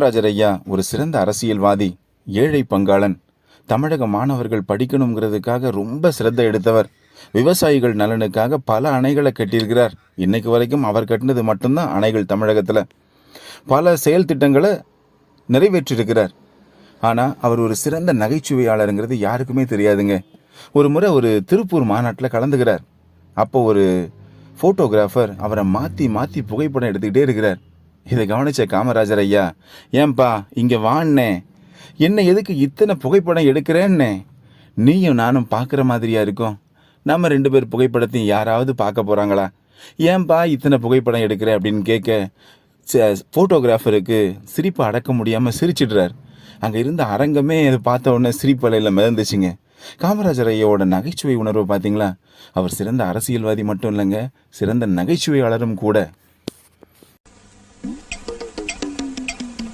காமராஜர் ஐயா ஒரு சிறந்த அரசியல்வாதி, ஏழை பங்காளன். தமிழக மாணவர்கள் படிக்கணுங்கிறதுக்காக ரொம்ப சிரத்தை எடுத்தவர். விவசாயிகள் நலனுக்காக பல அணைகளை கட்டியிருக்கிறார். இன்னைக்கு வரைக்கும் அவர் கட்டினது மட்டும்தான் அணைகள் தமிழகத்தில். பல செயல் திட்டங்களை நிறைவேற்றியிருக்கிறார். ஆனால் அவர் ஒரு சிறந்த நகைச்சுவையாளருங்கிறது யாருக்குமே தெரியாதுங்க. ஒரு முறை ஒரு திருப்பூர் மாநாட்டில் கலந்துக்கிறார். அப்போ ஒரு ஃபோட்டோகிராஃபர் அவரை மாற்றி மாற்றி புகைப்படம் எடுத்துக்கிட்டே இருக்கிறார். இதை கவனித்த காமராஜர் ஐயா, ஏன்பா இங்கே வான்னே, என்ன எதுக்கு இத்தனை புகைப்படம் எடுக்கிறேன்னே, நீயும் நானும் பார்க்குற மாதிரியா இருக்கும், நம்ம 2 பேர் புகைப்படத்தையும் யாராவது பார்க்க போகிறாங்களா, ஏன்பா இத்தனை புகைப்படம் எடுக்கிற அப்படின்னு கேட்க ஃபோட்டோகிராஃபருக்கு சிரிப்பை அடக்க முடியாமல் சிரிச்சிடுறார். அங்கே இருந்த அரங்கமே அதை பார்த்த உடனே சிரிப்பலையில் மிதந்துச்சுங்க. காமராஜர் ஐயாவோட நகைச்சுவை உணர்வு பார்த்தீங்களா? அவர் சிறந்த அரசியல்வாதி மட்டும் இல்லைங்க, சிறந்த நகைச்சுவையாளரும் கூட.